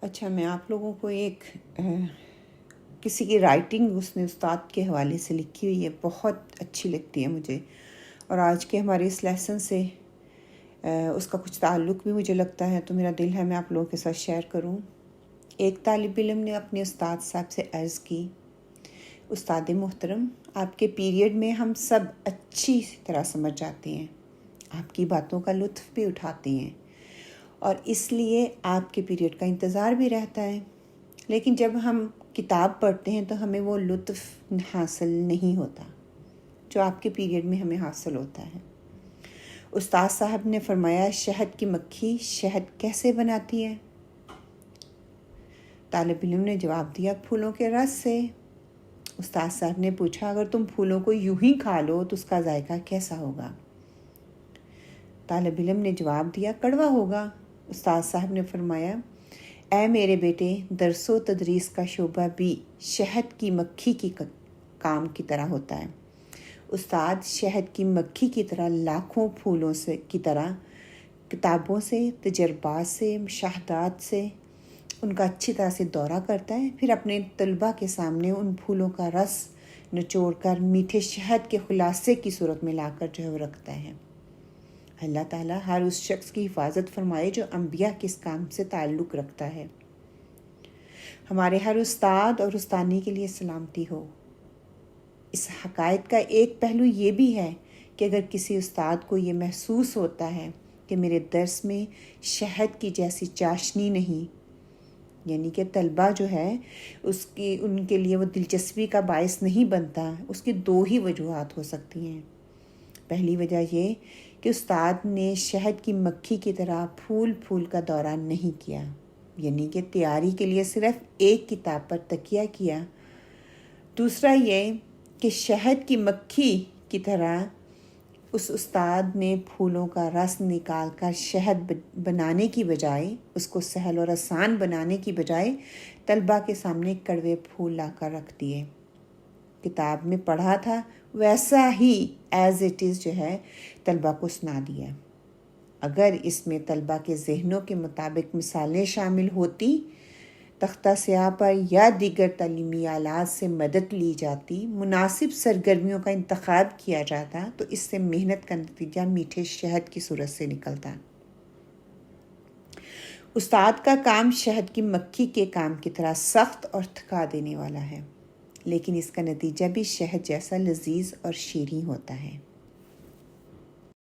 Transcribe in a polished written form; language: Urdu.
اچھا، میں آپ لوگوں کو ایک کسی کی رائٹنگ اس نے استاد کے حوالے سے لکھی ہوئی ہے، بہت اچھی لگتی ہے مجھے، اور آج کے ہمارے اس لیسن سے اس کا کچھ تعلق بھی مجھے لگتا ہے، تو میرا دل ہے میں آپ لوگوں کے ساتھ شیئر کروں۔ ایک طالب علم نے اپنے استاد صاحب سے عرض کی، استاد محترم، آپ کے پیریڈ میں ہم سب اچھی طرح سمجھ جاتے ہیں، آپ کی باتوں کا لطف بھی اٹھاتے ہیں، اور اس لیے آپ کے پیریڈ کا انتظار بھی رہتا ہے، لیکن جب ہم کتاب پڑھتے ہیں تو ہمیں وہ لطف حاصل نہیں ہوتا جو آپ کے پیریڈ میں ہمیں حاصل ہوتا ہے۔ استاد صاحب نے فرمایا، شہد کی مکھی شہد کیسے بناتی ہے؟ طالب علم نے جواب دیا، پھولوں کے رس سے۔ استاد صاحب نے پوچھا، اگر تم پھولوں کو یوں ہی کھا لو تو اس کا ذائقہ کیسا ہوگا؟ طالب علم نے جواب دیا، کڑوا ہوگا۔ استاد صاحب نے فرمایا، اے میرے بیٹے، درس و تدریس کا شعبہ بھی شہد کی مکھی کی کام کی طرح ہوتا ہے۔ استاد شہد کی مکھی کی طرح لاکھوں پھولوں سے کی طرح کتابوں سے، تجربات سے، مشاہدات سے ان کا اچھی طرح سے دورہ کرتا ہے، پھر اپنے طلباء کے سامنے ان پھولوں کا رس نچوڑ کر میٹھے شہد کے خلاصے کی صورت میں لا کر جو ہے وہ رکھتا ہے۔ اللہ تعالیٰ ہر اس شخص کی حفاظت فرمائے جو انبیاء کے اس کام سے تعلق رکھتا ہے۔ ہمارے ہر استاد اور استانی کے لیے سلامتی ہو۔ اس حقائق کا ایک پہلو یہ بھی ہے کہ اگر کسی استاد کو یہ محسوس ہوتا ہے کہ میرے درس میں شہد کی جیسی چاشنی نہیں، یعنی کہ طلبہ جو ہے ان کے لیے وہ دلچسپی کا باعث نہیں بنتا، اس کی دو ہی وجوہات ہو سکتی ہیں۔ پہلی وجہ یہ کہ استاد نے شہد کی مکھی کی طرح پھول کا دورہ نہیں کیا، یعنی کہ تیاری کے لیے صرف ایک کتاب پر تکیہ کیا۔ دوسرا یہ کہ شہد کی مکھی کی طرح اس استاد نے پھولوں کا رس نکال کر شہد بنانے کی بجائے، اس کو سہل اور آسان بنانے کی بجائے طلبہ کے سامنے کڑوے پھول لا کر رکھ دیے۔ کتاب میں پڑھا تھا ویسا ہی ایز اٹ از جو ہے طلبہ کو سنا دیا۔ اگر اس میں طلبہ کے ذہنوں کے مطابق مثالیں شامل ہوتی، تختہ سیاہ پر یا دیگر تعلیمی آلات سے مدد لی جاتی، مناسب سرگرمیوں کا انتخاب کیا جاتا، تو اس سے محنت کا نتیجہ میٹھے شہد کی صورت سے نکلتا۔ استاد کا کام شہد کی مکھی کے کام کی طرح سخت اور تھکا دینے والا ہے، لیکن اس کا نتیجہ بھی شہد جیسا لذیذ اور شیریں ہوتا ہے۔